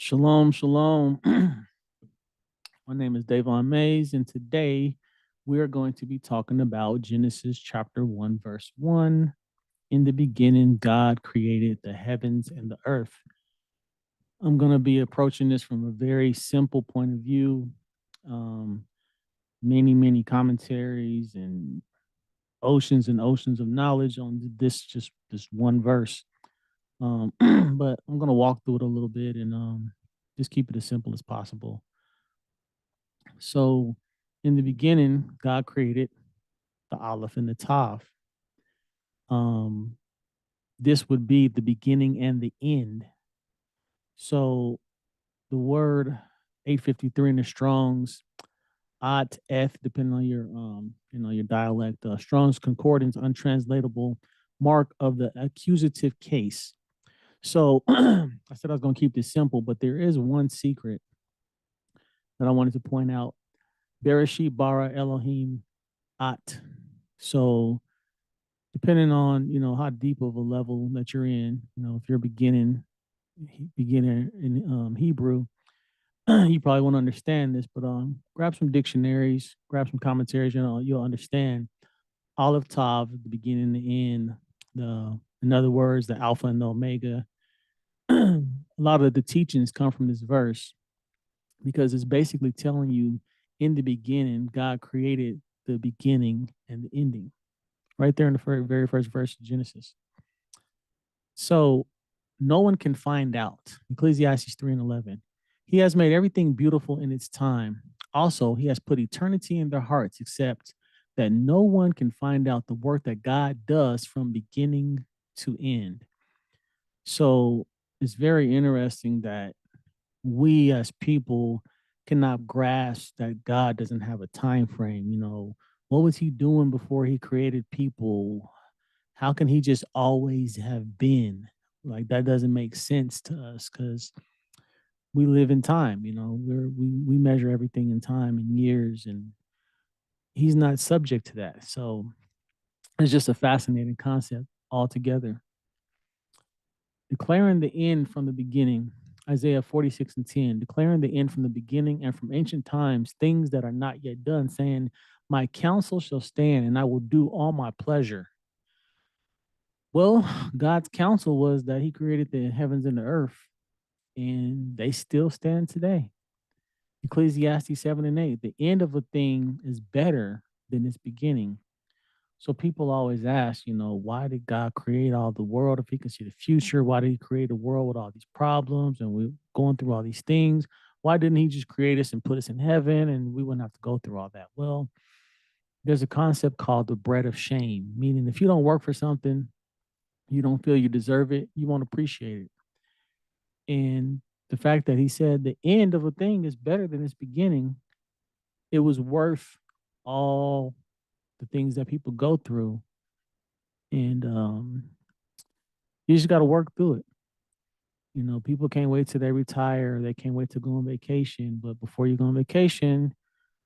Shalom, shalom. My name is Davon Mays, and today we are going to be talking about Genesis chapter 1, verse 1. In the beginning, God created the heavens and the earth. I'm going to be approaching this from a very simple point of view. Um, many commentaries and oceans of knowledge on this one verse. But I'm going to walk through it a little bit and just keep it as simple as possible. So, in the beginning, God created the Aleph and the Tav. Um, this would be the beginning and the end. So, the word 853 in the Strong's at eth, depending on your dialect. Strong's concordance, untranslatable mark of the accusative case. So, I said I was going to keep this simple, but there is one secret that I wanted to point out. Bereshit bara Elohim at. So depending on how deep of a level that you're in, if you're beginner in Hebrew, you probably won't understand this, but grab some dictionaries, grab some commentaries, you'll understand Aleph Tav, the beginning, the end, in other words, the Alpha and the Omega. A lot of the teachings come from this verse because it's basically telling you in the beginning, God created the beginning and the ending right there in the very first verse of Genesis. So no one can find out. Ecclesiastes 3 and 11. He has made everything beautiful in its time. Also, he has put eternity in their hearts, except that no one can find out the work that God does from beginning to end. So it's very interesting that we as people cannot grasp that God doesn't have a time frame. What was he doing before he created people? How can he just always have been? Like that doesn't make sense to us because we live in time. We measure everything in time and years, and he's not subject to that. So it's just a fascinating concept altogether. Declaring the end from the beginning. Isaiah 46 and 10, declaring the end from the beginning and from ancient times, things that are not yet done, saying, my counsel shall stand and I will do all my pleasure. Well, God's counsel was that he created the heavens and the earth, and they still stand today. Ecclesiastes 7 and 8, the end of a thing is better than its beginning. So people always ask, why did God create all the world if he can see the future? Why did he create a world with all these problems and we're going through all these things? Why didn't he just create us and put us in heaven and we wouldn't have to go through all that? Well, there's a concept called the bread of shame, meaning if you don't work for something, you don't feel you deserve it, you won't appreciate it. And the fact that he said the end of a thing is better than its beginning, it was worth all the things that people go through. And you just got to work through it. People can't wait till they retire. They can't wait to go on vacation. But before you go on vacation,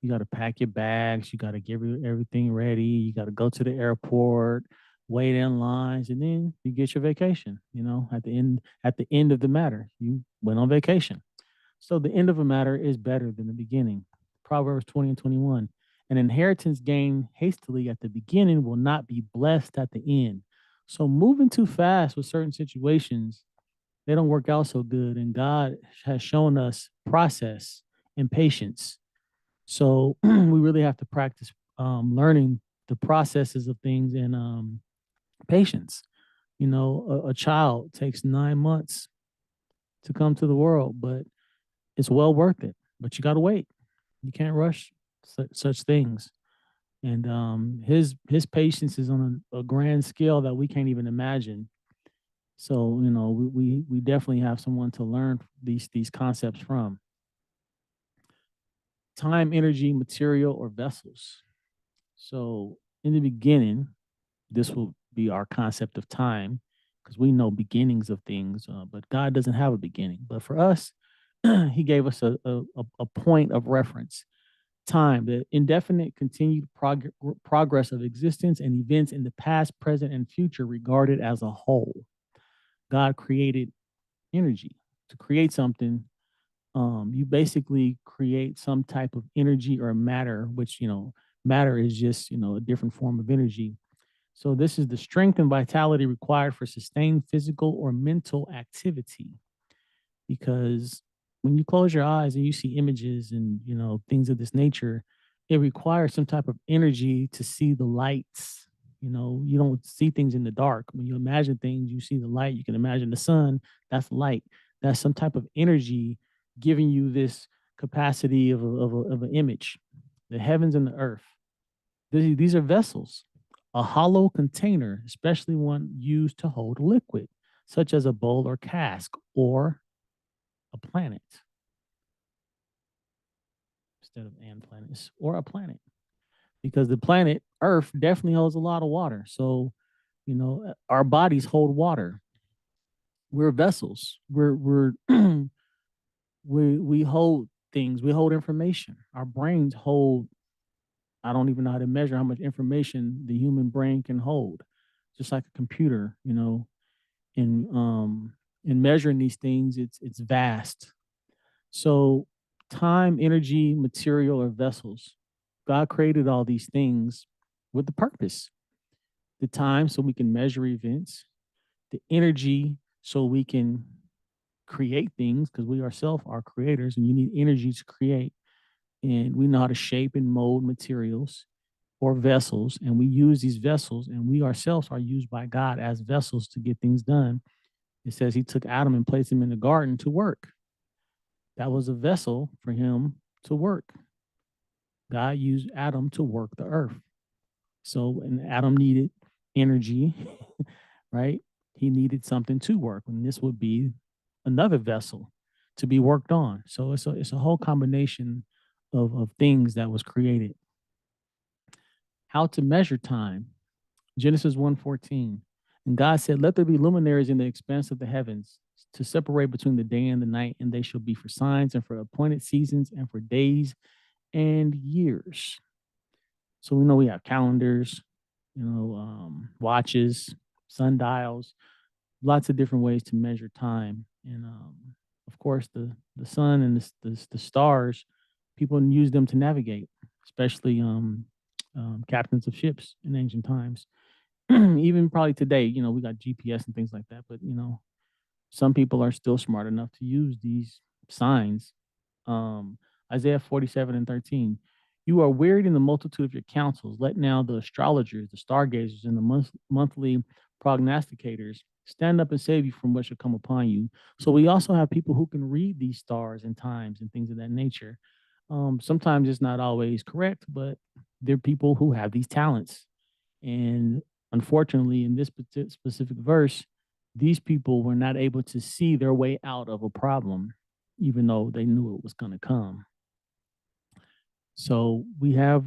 you got to pack your bags. You got to get everything ready. You got to go to the airport, wait in lines, and then you get your vacation. At the end of the matter, you went on vacation. So the end of a matter is better than the beginning. Proverbs 20 and 21. An inheritance gained hastily at the beginning will not be blessed at the end. So moving too fast with certain situations, they don't work out so good. And God has shown us process and patience. So we really have to practice learning the processes of things and patience. A child takes 9 months to come to the world, but it's well worth it. But you got to wait. You can't rush such things. And his patience is on a grand scale that we can't even imagine. So we definitely have someone to learn these concepts from. Time, energy, material, or vessels. So in the beginning, this will be our concept of time because we know beginnings of things, but God doesn't have a beginning. But for us, he gave us a point of reference. Time, the indefinite continued progress of existence and events in the past, present, and future regarded as a whole. God created energy. To create something, You basically create some type of energy or matter, which, matter is just, a different form of energy. So this is the strength and vitality required for sustained physical or mental activity. Because when you close your eyes and you see images and, things of this nature, it requires some type of energy to see the lights. You don't see things in the dark. When you imagine things, you see the light. You can imagine the sun, that's light. That's some type of energy giving you this capacity of an image. The heavens and the earth. These are vessels. A hollow container, especially one used to hold liquid, such as a bowl or cask, or a planet instead of an planet, or a planet, because the planet Earth definitely holds a lot of water. So, our bodies hold water. We're vessels. We're we hold things. We hold information. Our brains hold. I don't even know how to measure how much information the human brain can hold, just like a computer. In measuring these things, it's vast. So, time, energy, material, or vessels. God created all these things with the purpose. The time, so we can measure events, the energy, so we can create things, because we ourselves are creators and you need energy to create. And we know how to shape and mold materials or vessels. And we use these vessels, and we ourselves are used by God as vessels to get things done. It says he took Adam and placed him in the garden to work. That was a vessel for him to work. God used Adam to work the earth. So, and Adam needed energy, right? He needed something to work, and this would be another vessel to be worked on. So it's a whole combination of things that was created. How to measure time. Genesis 1:14. And God said, "Let there be luminaries in the expanse of the heavens to separate between the day and the night, and they shall be for signs and for appointed seasons and for days and years." So we know we have calendars, watches, sundials, lots of different ways to measure time. And of course, the sun and the stars, people use them to navigate, especially captains of ships in ancient times. Even probably today, we got GPS and things like that. But some people are still smart enough to use these signs. um, Isaiah 47:13. You are wearied in the multitude of your counsels. Let now the astrologers, the stargazers, and the monthly prognosticators stand up and save you from what shall come upon you. So we also have people who can read these stars and times and things of that nature. Sometimes it's not always correct, but there are people who have these talents. And unfortunately, in this specific verse, these people were not able to see their way out of a problem, even though they knew it was going to come. So we have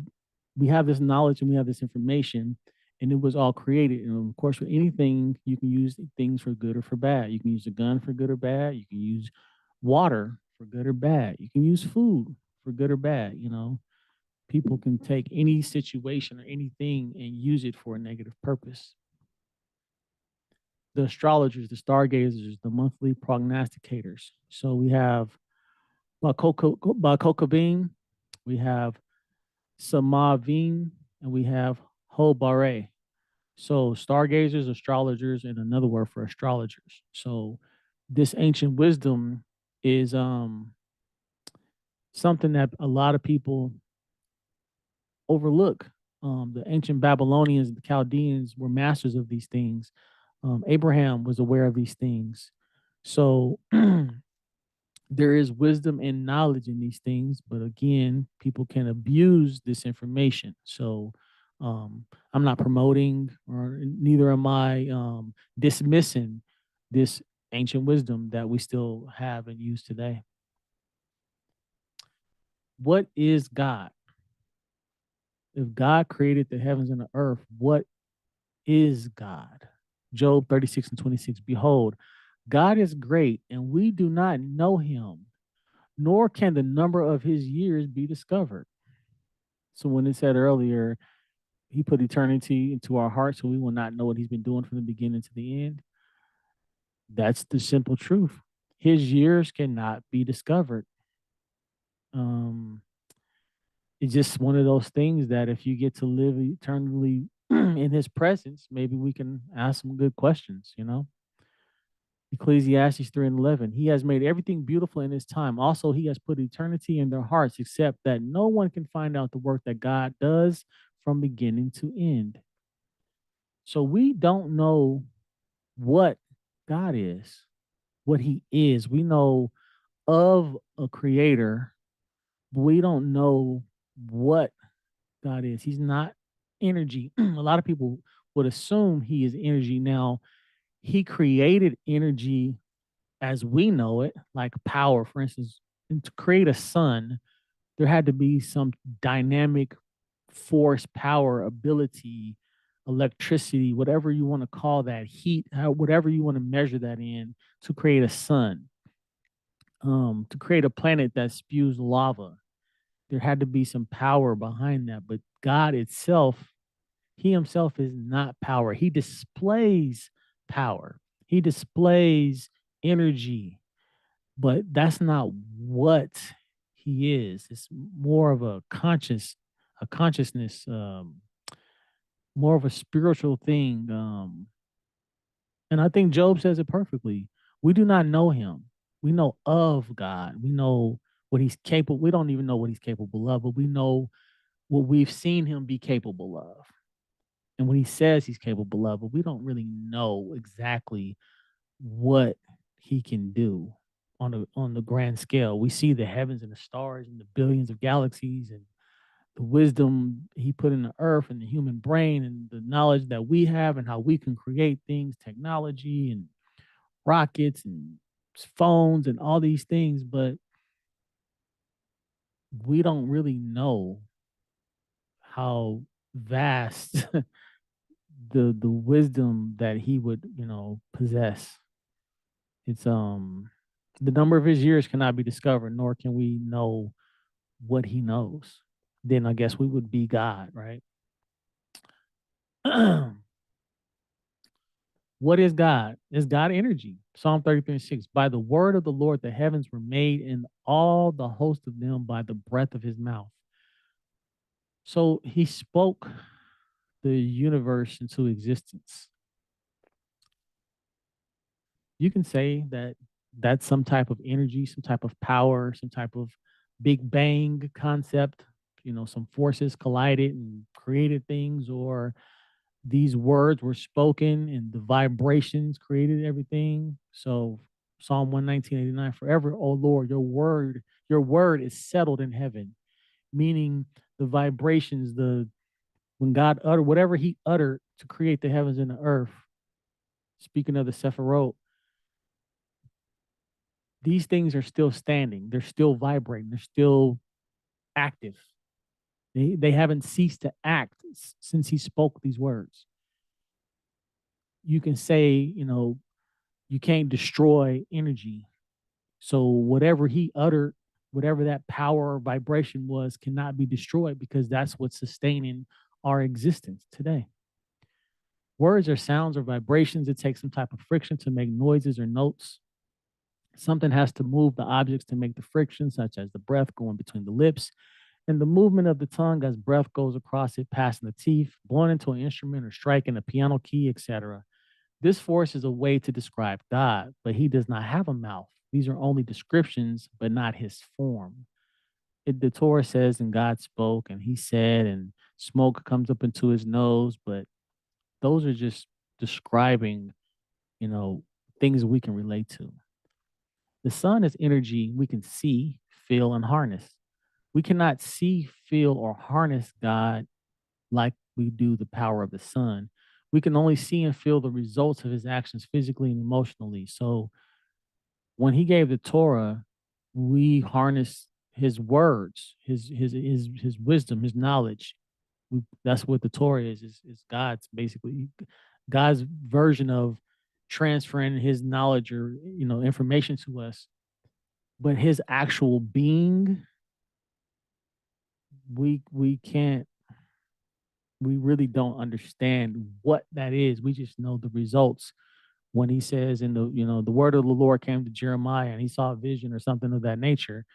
this knowledge and we have this information, and it was all created. And of course, with anything, you can use things for good or for bad. You can use a gun for good or bad. You can use water for good or bad. You can use food for good or bad. People can take any situation or anything and use it for a negative purpose. The astrologers, the stargazers, the monthly prognosticators. So we have Bakokabim, we have Samavim, and we have Hobare. So stargazers, astrologers, and another word for astrologers. So this ancient wisdom is something that a lot of people overlook. The ancient Babylonians, the Chaldeans were masters of these things. Abraham was aware of these things. So there is wisdom and knowledge in these things, but again, people can abuse this information. So I'm not promoting, or neither am I dismissing this ancient wisdom that we still have and use today. What is God? If God created the heavens and the earth, what is God? Job 36:26. Behold, God is great, and we do not know him, nor can the number of his years be discovered. So when it said earlier, he put eternity into our hearts, so we will not know what he's been doing from the beginning to the end. That's the simple truth. His years cannot be discovered. Um, it's just one of those things that if you get to live eternally in his presence, maybe we can ask some good questions, you know? Ecclesiastes 3 and 11. He has made everything beautiful in his time. Also, he has put eternity in their hearts, except that no one can find out the work that God does from beginning to end. So we don't know what God is, what he is. We know of a creator, but we don't know what God is. He's not energy. A lot of people would assume he is energy. Now, he created energy as we know it, like power, for instance. And to create a sun, there had to be some dynamic force, power, ability, electricity, whatever you want to call that, heat, whatever you want to measure that in, to create a sun. To create a planet that spews lava, there had to be some power behind that. But God itself, he himself is not power. He displays power. He displays energy, but that's not what he is. It's more of a consciousness, more of a spiritual thing. And I think Job says it perfectly. We do not know him. We know of God. We know what he's capable. We don't even know what he's capable of, but we know what we've seen him be capable of. And what he says he's capable of, but we don't really know exactly what he can do on the grand scale. We see the heavens and the stars and the billions of galaxies and the wisdom he put in the earth and the human brain and the knowledge that we have and how we can create things, technology and rockets and phones and all these things, but we don't really know how vast the wisdom that he would, possess. It's the number of his years cannot be discovered, nor can we know what he knows. Then I guess we would be God, right? What is God? Is God energy? Psalm 33 and 6. By the word of the Lord, the heavens were made, and all the host of them by the breath of his mouth. So he spoke the universe into existence. You can say that that's some type of energy, some type of power, some type of big bang concept. Some forces collided and created things, or these words were spoken and the vibrations created everything. So Psalm 119:89, forever, O Lord, your word is settled in heaven, meaning the vibrations, when God uttered whatever he uttered to create the heavens and the earth, speaking of the Sephiroth, these things are still standing, they're still vibrating, they're still active. They haven't ceased to act since he spoke these words. You can say, you can't destroy energy. So whatever he uttered, whatever that power or vibration was, cannot be destroyed because that's what's sustaining our existence today. Words are sounds or vibrations. It takes some type of friction to make noises or notes. Something has to move the objects to make the friction, such as the breath going between the lips and the movement of the tongue as breath goes across it, passing the teeth, blowing into an instrument or striking a piano key, etc. This force is a way to describe God, but he does not have a mouth. These are only descriptions, but not his form. The Torah says, and God spoke, and he said, and smoke comes up into his nose, but those are just describing, you know, things we can relate to. The sun is energy we can see, feel, and harness. We cannot see, feel, or harness God like we do the power of the sun. We can only see and feel the results of his actions physically and emotionally. So when he gave the Torah, we harness his words, his wisdom, his knowledge. That's what the Torah is God's basically God's version of transferring his knowledge or information to us. But his actual being, we can't we really don't understand what that is. We just know the results when he says in the word of the Lord came to Jeremiah and he saw a vision or something of that nature.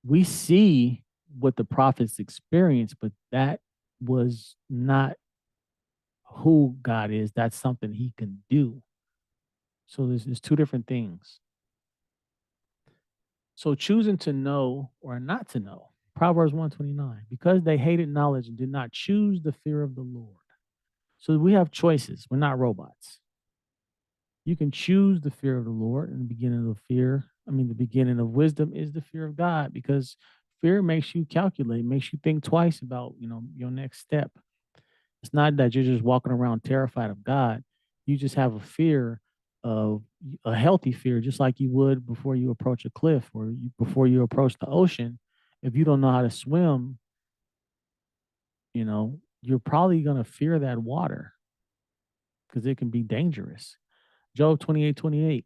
we see what the prophets experienced, but that was not who God is. That's something he can do. So there's two different things. So choosing to know or not to know. Proverbs 129, because they hated knowledge and did not choose the fear of the Lord. So we have choices. We're not robots. You can choose the fear of the Lord, and the beginning of fear. The beginning of wisdom is the fear of God, because fear makes you calculate, makes you think twice about, your next step. It's not that you're just walking around terrified of God. You just have a fear of a healthy fear, just like you would before you approach a cliff or before you approach the ocean. If you don't know how to swim, you're probably going to fear that water because it can be dangerous. Job 28:28.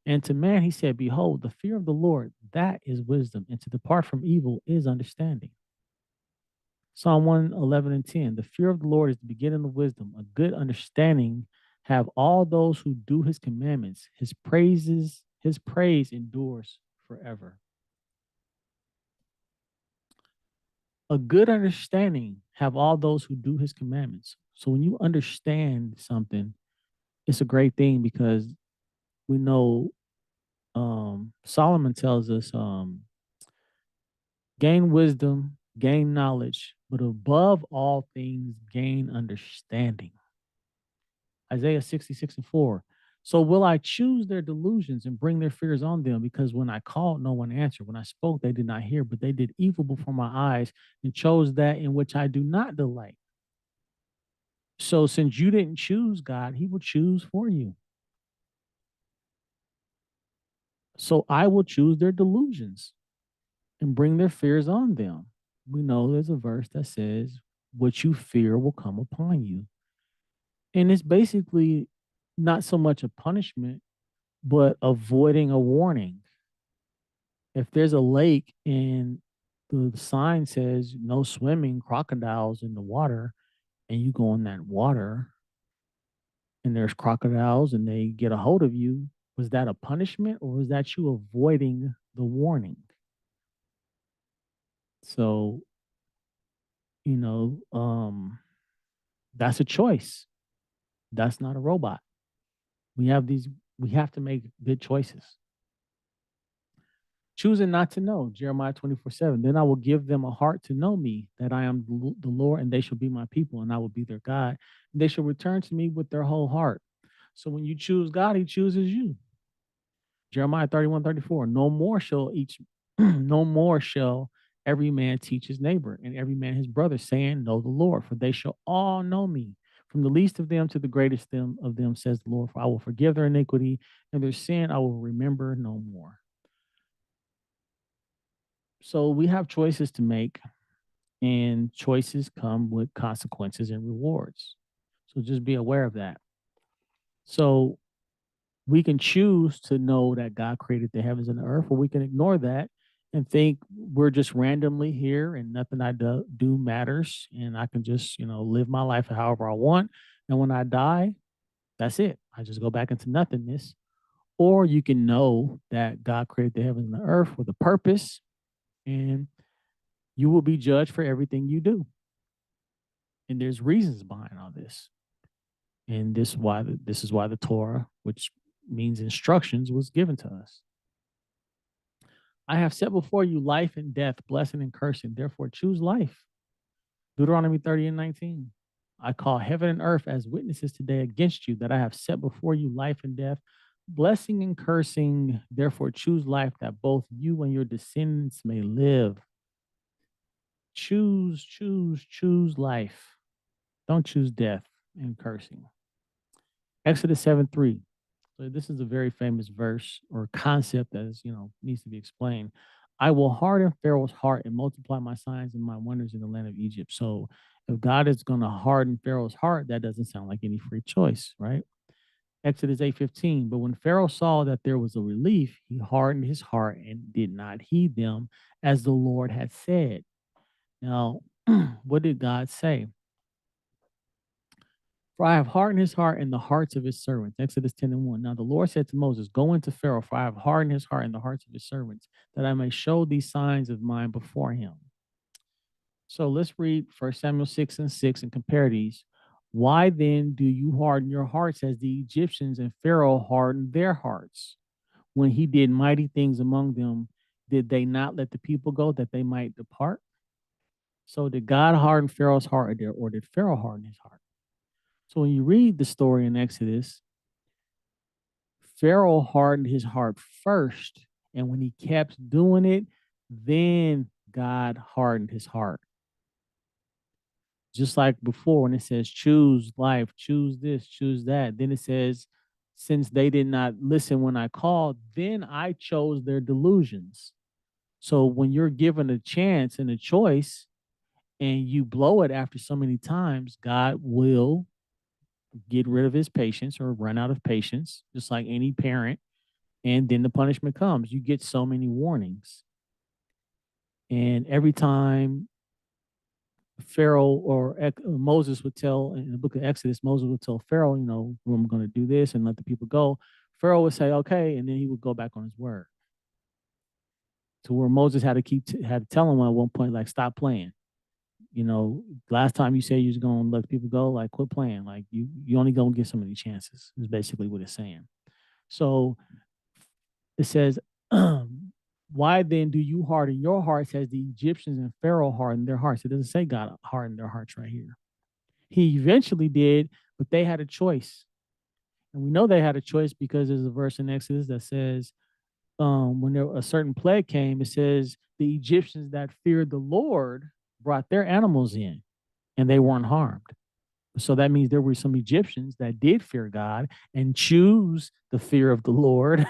And to man he said, behold, the fear of the Lord, that is wisdom, and to depart from evil is understanding. Psalm 111:10. The fear of the Lord is the beginning of wisdom. A good understanding have all those who do his commandments. His praise endures forever. A good understanding have all those who do his commandments. So when you understand something, it's a great thing, because we know Solomon tells us, gain wisdom, gain knowledge, but above all things, gain understanding. Isaiah 66:4. So will I choose their delusions and bring their fears on them? Because when I called, no one answered. When I spoke, they did not hear, but they did evil before my eyes and chose that in which I do not delight. So since you didn't choose God, he will choose for you. So I will choose their delusions and bring their fears on them. We know there's a verse that says, what you fear will come upon you. And it's basically not so much a punishment, but avoiding a warning. If there's a lake and the sign says no swimming, crocodiles in the water, and you go in that water and there's crocodiles and they get a hold of you, was that a punishment or was that you avoiding the warning? So, you know, um, that's a choice. That's not a robot. We have these, we have to make good choices. Choosing not to know, Jeremiah 24:7. Then I will give them a heart to know me, that I am the Lord, and they shall be my people, and I will be their God. And they shall return to me with their whole heart. So when you choose God, he chooses you. Jeremiah 31:34. No more shall each, no more shall every man teach his neighbor, and every man his brother, saying, know the Lord, for they shall all know me. From the least of them to the greatest of them, says the Lord, for I will forgive their iniquity, and their sin I will remember no more. So we have choices to make, and choices come with consequences and rewards. So just be aware of that. So we can choose to know that God created the heavens and the earth, or we can ignore that and think we're just randomly here and nothing I do matters, and I can just, live my life however I want. And when I die, that's it. I just go back into nothingness. Or you can know that God created the heavens and the earth with a purpose, and you will be judged for everything you do. And there's reasons behind all this. And this is why the Torah, which means instructions, was given to us. I have set before you life and death, blessing and cursing. Therefore, choose life. Deuteronomy 30:19. I call heaven and earth as witnesses today against you, that I have set before you life and death, blessing and cursing. Therefore, choose life, that both you and your descendants may live. Choose life. Don't choose death and cursing. Exodus 7:3. So this is a very famous verse or concept that is, needs to be explained. I will harden Pharaoh's heart and multiply my signs and my wonders in the land of Egypt. So if God is going to harden Pharaoh's heart, that doesn't sound like any free choice, right? Exodus 8:15. But when Pharaoh saw that there was a relief, he hardened his heart and did not heed them, as the Lord had said. Now, what did God say? For I have hardened his heart and the hearts of his servants. Exodus 10:1. Now the Lord said to Moses, Go into Pharaoh, for I have hardened his heart and the hearts of his servants, that I may show these signs of mine before him. So let's read 1 Samuel 6:6 and compare these. Why then do you harden your hearts as the Egyptians and Pharaoh hardened their hearts? When he did mighty things among them, did they not let the people go that they might depart? So did God harden Pharaoh's heart, or did Pharaoh harden his heart? So when you read the story in Exodus, Pharaoh hardened his heart first, and when he kept doing it, then God hardened his heart. Just like before, when it says choose life, choose this, choose that, then it says, since they did not listen when I called, then I chose their delusions. So when you're given a chance and a choice and you blow it after so many times, God will get rid of his patience or run out of patience, just like any parent. And then the punishment comes. You get so many warnings. And every time Pharaoh or Moses would tell in the book of Exodus, Moses would tell Pharaoh, I'm going to do this and let the people go. Pharaoh would say, okay. And then he would go back on his word. To where Moses had to tell him at one point, like, stop playing. Last time you said you was going to let people go, like, quit playing. Like, you only going to get so many chances, is basically what it's saying. So it says, why then do you harden your hearts as the Egyptians and Pharaoh hardened their hearts? It doesn't say God hardened their hearts right here. He eventually did, but they had a choice. And we know they had a choice because there's a verse in Exodus that says, when a certain plague came, it says the Egyptians that feared the Lord brought their animals in and they weren't harmed. So that means there were some Egyptians that did fear God and choose the fear of the Lord.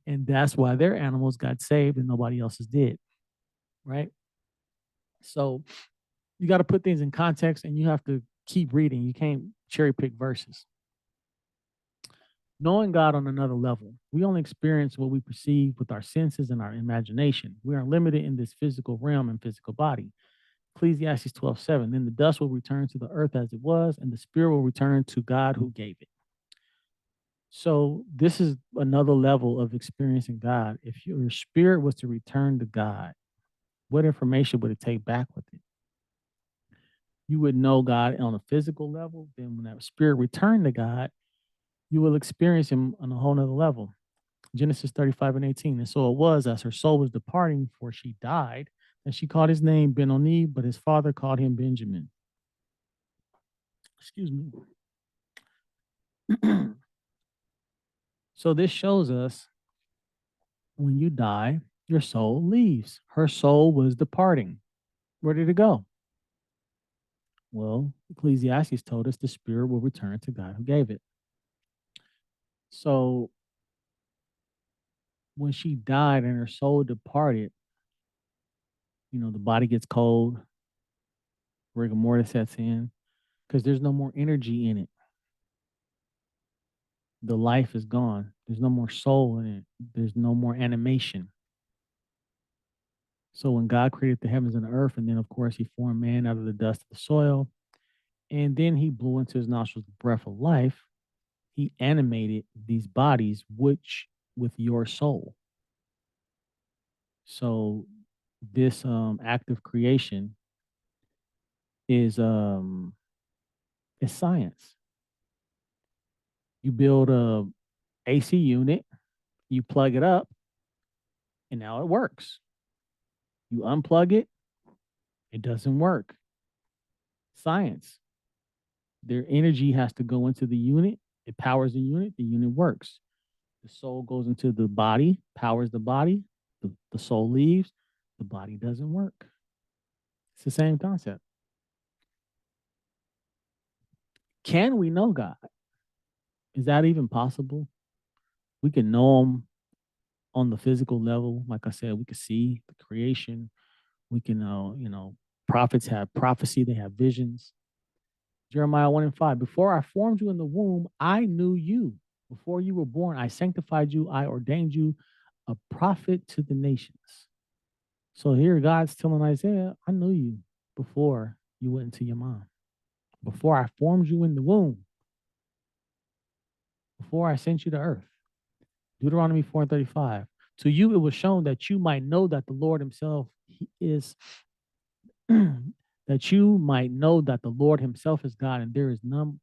And that's why their animals got saved and nobody else's did. Right. So you got to put things in context and you have to keep reading. You can't cherry pick verses. Knowing God on another level, we only experience what we perceive with our senses and our imagination. We are limited in this physical realm and physical body. Ecclesiastes 12:7. Then the dust will return to the earth as it was, and the spirit will return to God who gave it. So this is another level of experiencing God. If your spirit was to return to God, what information would it take back with it? You would know God on a physical level. Then when that spirit returned to God, you will experience him on a whole nother level. Genesis 35:18. And so it was as her soul was departing, for she died, and she called his name Ben-Oni, but his father called him Benjamin. Excuse me. So this shows us when you die, your soul leaves. Her soul was departing. Where did it go? Well, Ecclesiastes told us the spirit will return to God who gave it. So when she died and her soul departed, the body gets cold, rigor mortis sets in, because there's no more energy in it. The life is gone. There's no more soul in it. There's no more animation. So when God created the heavens and the earth, and then of course he formed man out of the dust of the soil, and then he blew into his nostrils the breath of life, he animated these bodies, which with your soul. So this act of creation is science. You build a AC unit, you plug it up, and now it works. You unplug it, it doesn't work. Science. Their energy has to go into the unit. It powers the unit works. The soul goes into the body, powers the body, the soul leaves, the body doesn't work. It's the same concept. Can we know God? Is that even possible? We can know him on the physical level. Like I said, we can see the creation. We can prophets have prophecy, they have visions. Jeremiah 1:5. Before I formed you in the womb, I knew you. Before you were born, I sanctified you. I ordained you a prophet to the nations. So here God's telling Isaiah, I knew you before you went into your mom. before I formed you in the womb, before I sent you to earth. Deuteronomy 4:35. To you it was shown that you might know that the Lord himself is that you might know that the Lord himself is God and there is none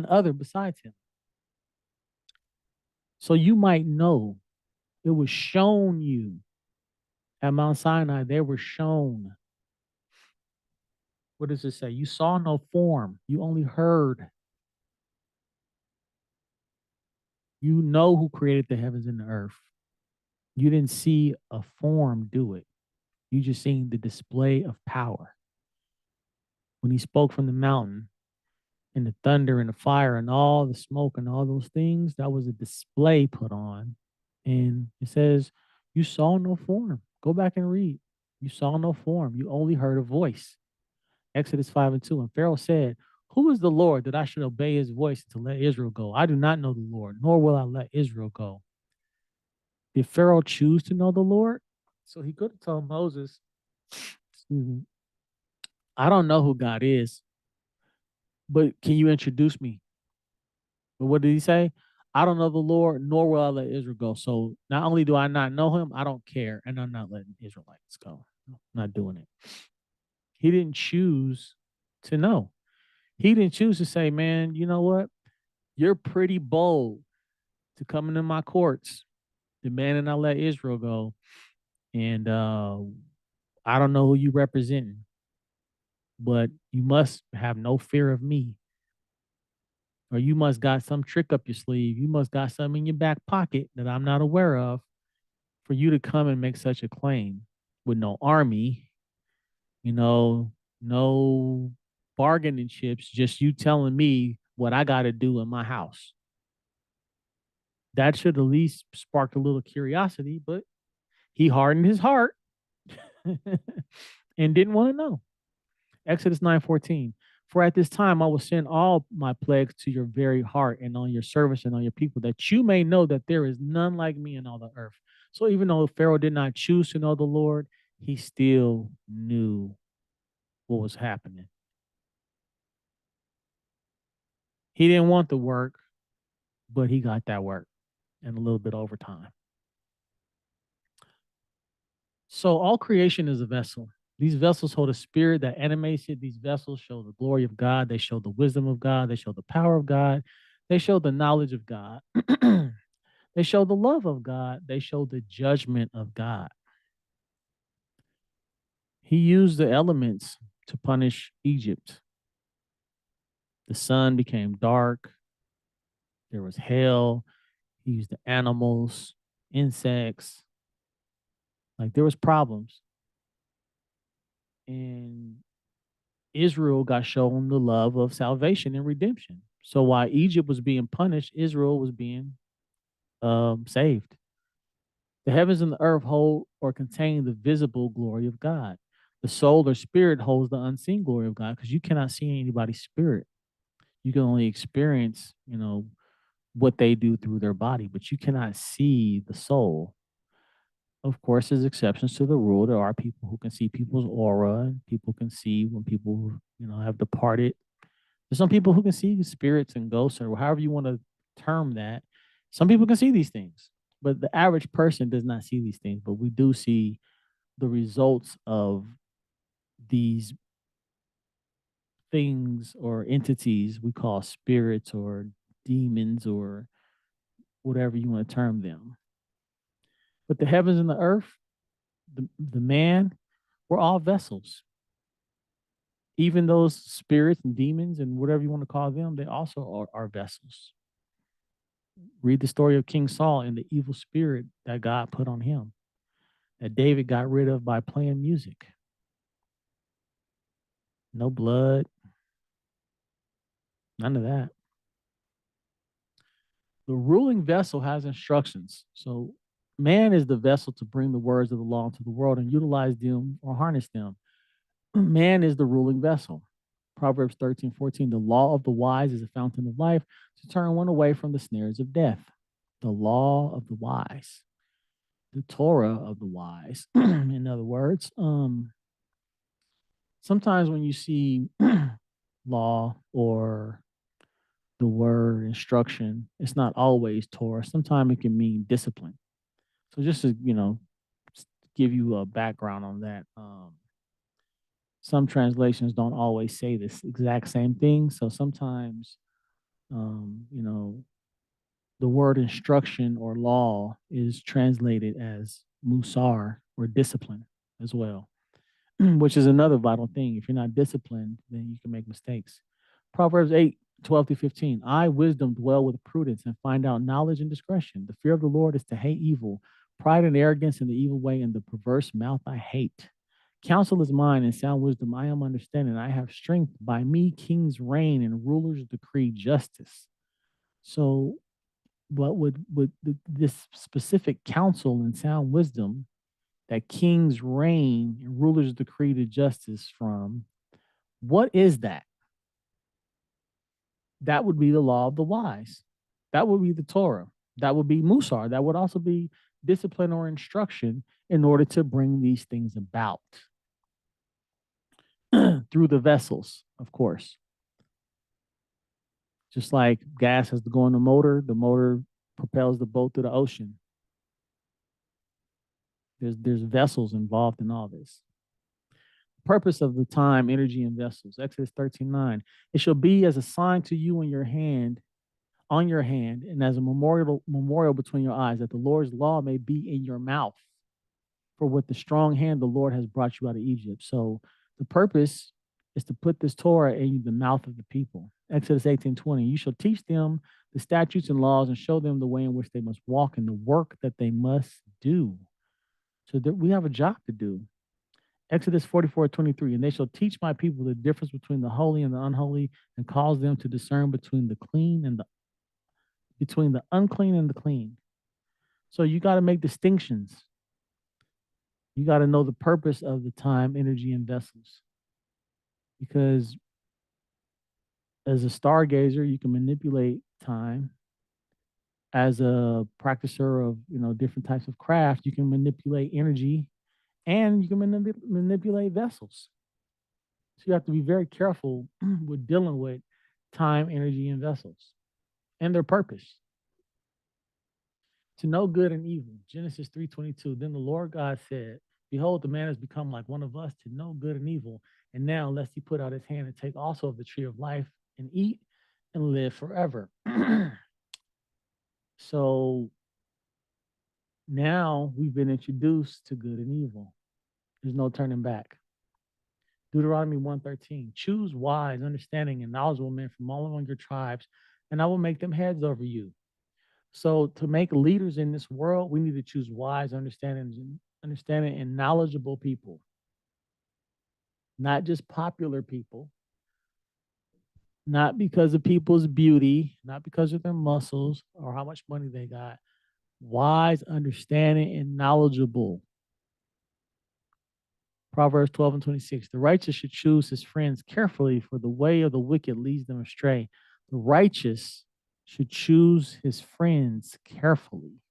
other besides him. So you might know it was shown you at Mount Sinai, they were shown. What does it say? You saw no form, you only heard. You know who created the heavens and the earth. You didn't see a form do it. You just seen the display of power. When he spoke from the mountain and the thunder and the fire and all the smoke and all those things, that was a display put on. And it says, you saw no form. Go back and read. You saw no form. You only heard a voice. Exodus 5:2. And Pharaoh said, who is the Lord that I should obey his voice to let Israel go? I do not know the Lord, nor will I let Israel go. Did Pharaoh choose to know the Lord? So he could have told Moses, excuse me, I don't know who God is, but can you introduce me? But what did he say? I don't know the Lord, nor will I let Israel go. So not only do I not know him, I don't care, and I'm not letting Israelites go. I'm not doing it. He didn't choose to know. He didn't choose to say, man, you know what? You're pretty bold to come into my courts, demanding I let Israel go. And I don't know who you representing, but you must have no fear of me. Or you must got some trick up your sleeve. You must got something in your back pocket that I'm not aware of for you to come and make such a claim with no army, you know, no bargaining chips, just you telling me what I got to do in my house. That should at least spark a little curiosity, but he hardened his heart and didn't want to know. Exodus 9:14. For at this time I will send all my plagues to your very heart and on your servants and on your people, that you may know that there is none like me in all the earth. So even though Pharaoh did not choose to know the Lord, he still knew what was happening. He didn't want the work, but he got that work and a little bit over time. So all creation is a vessel. These vessels hold a spirit that animates it. These vessels show the glory of God. They show the wisdom of God. They show the power of God. They show the knowledge of God. They show the love of God. They show the judgment of God. He used the elements to punish Egypt. The sun became dark. There was hail. He used the animals, insects. Like there was problems. And Israel got shown the love of salvation and redemption. So while Egypt was being punished, Israel was being saved. The heavens and the earth hold or contain the visible glory of God. The soul or spirit holds the unseen glory of God because you cannot see anybody's spirit. You can only experience, what they do through their body, but you cannot see the soul. Of course, there's exceptions to the rule. There are people who can see people's aura, and people can see when people, have departed. There's some people who can see spirits and ghosts, or however you want to term that. Some people can see these things, but the average person does not see these things. But we do see the results of these things or entities we call spirits or demons or whatever you want to term them. But the heavens and the earth, the man, we're all vessels. Even those spirits and demons and whatever you want to call them, they also are vessels. Read the story of King Saul and the evil spirit that God put on him, that David got rid of by playing music. No blood, none of that. The ruling vessel has instructions. So man is the vessel to bring the words of the law into the world and utilize them or harness them. Man is the ruling vessel. Proverbs 13:14. The law of the wise is a fountain of life to turn one away from the snares of death. The law of the wise, the Torah of the wise. In other words, sometimes when you see law or the word instruction, it's not always Torah. Sometimes it can mean discipline. So just to, give you a background on that. Some translations don't always say this exact same thing. So sometimes, um, you know, the word instruction or law is translated as musar or discipline as well, which is another vital thing. If you're not disciplined, then you can make mistakes. Proverbs 8:12-15. I, wisdom, dwell with prudence and find out knowledge and discretion. The fear of the Lord is to hate evil, pride and arrogance in the evil way, and the perverse mouth I hate. Counsel is mine and sound wisdom. I am understanding. I have strength. By me, kings reign and rulers decree justice. So, but with this specific counsel and sound wisdom that kings reign and rulers decree the justice from, what is that? That would be the law of the wise. That would be the Torah. That would be Musar. That would also be discipline or instruction in order to bring these things about through the vessels, of course. Just like gas has to go in the motor propels the boat through the ocean. There's vessels involved in all this. Purpose of the time, energy, and vessels. Exodus 13:9. It shall be as a sign to you in your hand, on your hand, and as a memorial between your eyes, that the Lord's law may be in your mouth. For with the strong hand the Lord has brought you out of Egypt. So the purpose is to put this Torah in the mouth of the people. Exodus 18:20. You shall teach them the statutes and laws and show them the way in which they must walk and the work that they must do. So that we have a job to do. Exodus 44:23. And they shall teach my people the difference between the holy and the unholy, and cause them to discern between the unclean and the clean. So you got to make distinctions. You got to know the purpose of the time, energy, and vessels. Because as a stargazer, you can manipulate time. As a practicer of different types of craft, you can manipulate energy, and you can manipulate vessels. So you have to be very careful with dealing with time, energy, and vessels and their purpose. To know good and evil. Genesis 3:22. Then the Lord God said, behold, the man has become like one of us to know good and evil. And now, lest he put out his hand and take also of the tree of life and eat and live forever. So now we've been introduced to good and evil. There's no turning back. Deuteronomy 1:13. Choose wise, understanding, and knowledgeable men from all among your tribes, and I will make them heads over you. So to make leaders in this world, we need to choose wise, understanding, and knowledgeable people, not just popular people, not because of people's beauty, not because of their muscles or how much money they got. Wise, understanding, and knowledgeable. Proverbs 12:26. The righteous should choose his friends carefully, for the way of the wicked leads them astray. The righteous should choose his friends carefully.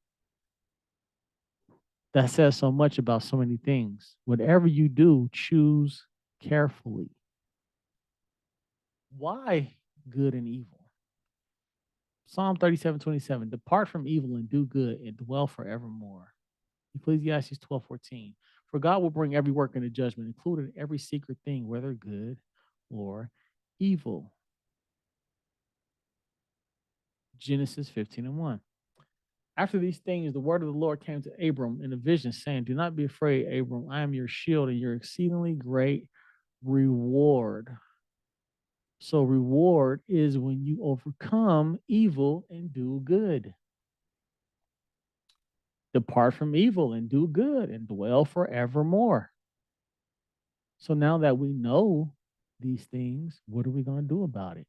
That says so much about so many things. Whatever you do, choose carefully. Why good and evil? Psalm 37:27. Depart from evil and do good and dwell forevermore. Ecclesiastes 12:14. For God will bring every work into judgment, including every secret thing, whether good or evil. Genesis 15:1. After these things, the word of the Lord came to Abram in a vision, saying, do not be afraid, Abram. I am your shield and your exceedingly great reward. So, reward is when you overcome evil and do good. Depart from evil and do good and dwell forevermore. So, now that we know these things, what are we going to do about it?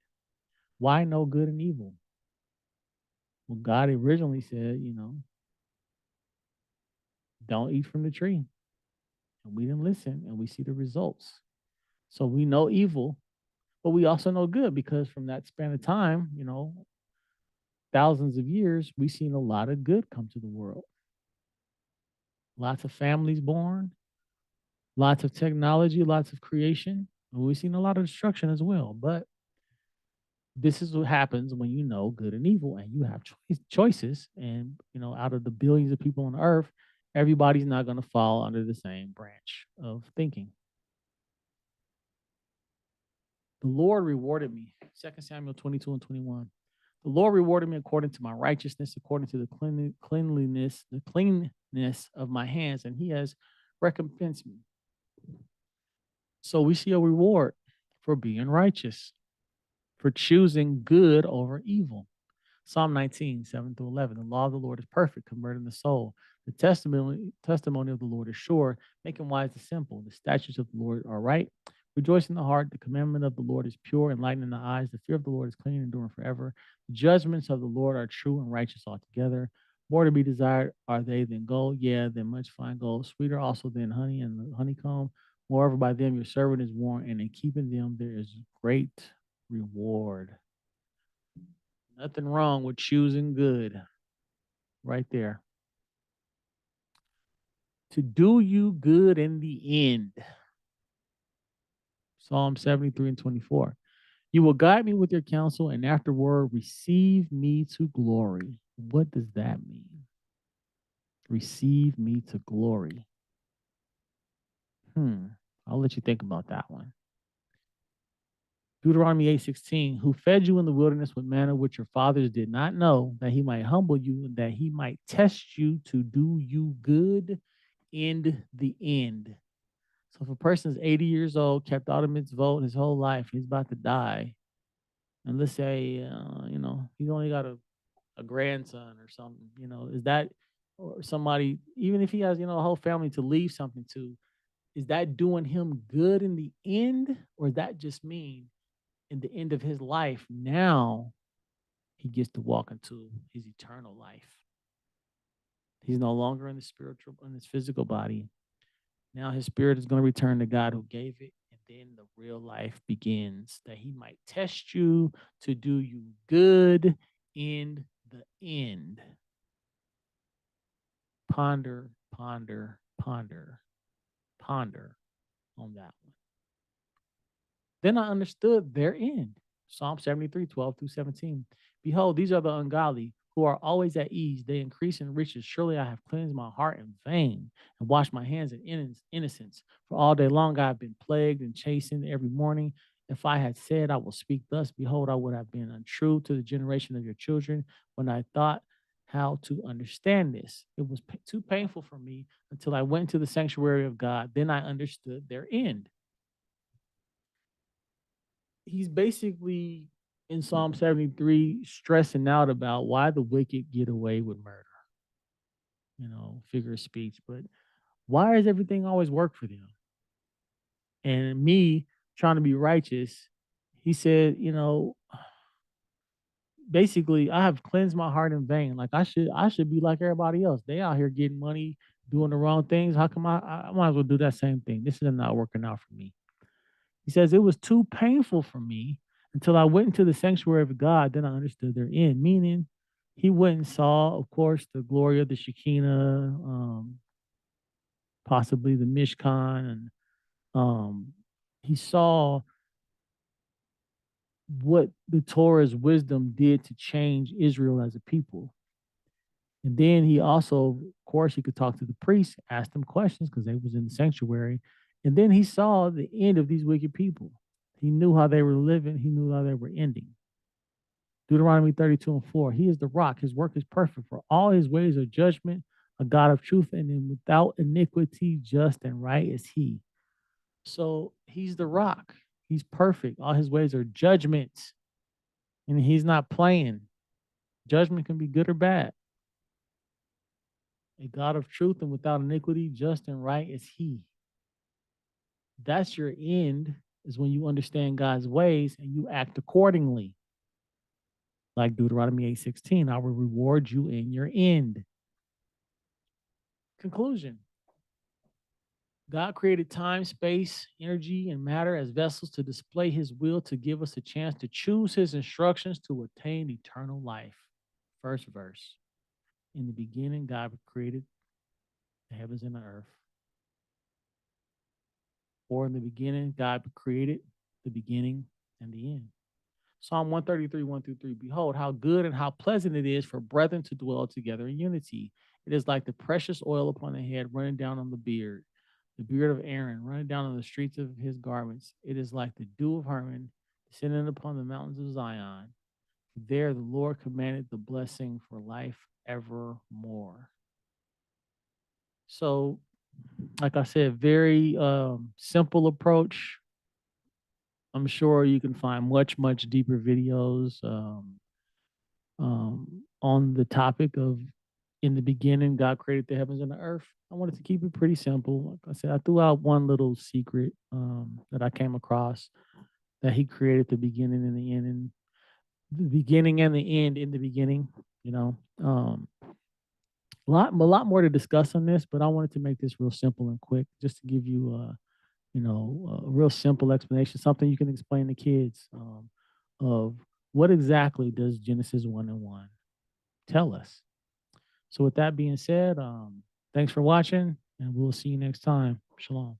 Why know good and evil? Well, God originally said, don't eat from the tree. And we didn't listen, and we see the results. So we know evil, but we also know good, because from that span of time, thousands of years, we've seen a lot of good come to the world. Lots of families born, lots of technology, lots of creation. And we've seen a lot of destruction as well. But This is what happens when you know good and evil and you have choices. And, out of the billions of people on earth, everybody's not going to fall under the same branch of thinking. The Lord rewarded me. 2 Samuel 22 and 21. The Lord rewarded me according to my righteousness, according to the cleanness of my hands, and he has recompensed me. So we see a reward for being righteous, for choosing good over evil. Psalm 19, 7 through 11. The law of the Lord is perfect, converting the soul. The testimony of the Lord is sure, making wise the simple. The statutes of the Lord are right. Rejoice in the heart. The commandment of the Lord is pure, enlightening the eyes. The fear of the Lord is clean, enduring forever. The judgments of the Lord are true and righteous altogether. More to be desired are they than gold, yeah, than much fine gold. Sweeter also than honey and the honeycomb. Moreover, by them your servant is warned, and in keeping them there is great reward. Nothing wrong with choosing good right there. To do you good in the end. Psalm 73 and 24. You will guide me with your counsel and afterward receive me to glory. What does that mean? Receive me to glory. I'll let you think about that one. Deuteronomy 8:16, who fed you in the wilderness with manna which your fathers did not know, that he might humble you and that he might test you to do you good in the end. So if a person is 80 years old, kept all the mitzvot his whole life, he's about to die, and let's say, he's only got a grandson or something, is that, or somebody, even if he has, a whole family to leave something to, is that doing him good in the end? Or does that just mean in the end of his life, now he gets to walk into his eternal life? He's no longer in the spiritual, in his physical body. Now his spirit is going to return to God who gave it. And then the real life begins, that he might test you to do you good in the end. Ponder, ponder, ponder, ponder on that one. Then I understood their end. Psalm 73, 12 through 17. Behold, these are the ungodly who are always at ease. They increase in riches. Surely I have cleansed my heart in vain and washed my hands in innocence. For all day long I have been plagued and chastened every morning. If I had said I will speak thus, behold, I would have been untrue to the generation of your children when I thought how to understand this. It was too painful for me until I went to the sanctuary of God. Then I understood their end. He's basically in Psalm 73 stressing out about why the wicked get away with murder, figure of speech. But why does everything always work for them? And me trying to be righteous, he said, basically, I have cleansed my heart in vain. Like I should be like everybody else. They out here getting money, doing the wrong things. How come I might as well do that same thing? This is not working out for me. He says, it was too painful for me until I went into the sanctuary of God. Then I understood their end, meaning he went and saw, of course, the glory of the Shekinah, possibly the Mishkan. And he saw what the Torah's wisdom did to change Israel as a people. And then he also, of course, he could talk to the priests, ask them questions because they was in the sanctuary. And then he saw the end of these wicked people. He knew how they were living. He knew how they were ending. Deuteronomy 32 and 4. He is the rock. His work is perfect. For all his ways are judgment, a God of truth, and without iniquity, just and right is he. So he's the rock. He's perfect. All his ways are judgment. And he's not playing. Judgment can be good or bad. A God of truth and without iniquity, just and right is he. That's your end, is when you understand God's ways and you act accordingly. Like Deuteronomy 8:16, I will reward you in your end. Conclusion. God created time, space, energy, and matter as vessels to display his will, to give us a chance to choose his instructions to attain eternal life. First verse. In the beginning, God created the heavens and the earth. Or in the beginning, God created the beginning and the end. Psalm 133, 1 through 3. Behold, how good and how pleasant it is for brethren to dwell together in unity. It is like the precious oil upon the head running down on the beard of Aaron running down on the streets of his garments. It is like the dew of Hermon descending upon the mountains of Zion. There the Lord commanded the blessing for life evermore. So, like I said, very simple approach. I'm sure you can find much, much deeper videos on the topic of in the beginning, God created the heavens and the earth. I wanted to keep it pretty simple. Like I said, I threw out one little secret that I came across that He created the beginning and the end, and the beginning and the end in the beginning. You know, a lot more to discuss on this, but I wanted to make this real simple and quick, just to give you a real simple explanation, something you can explain to kids of what exactly does Genesis 1 and 1 tell us. So with that being said, thanks for watching, and we'll see you next time. Shalom.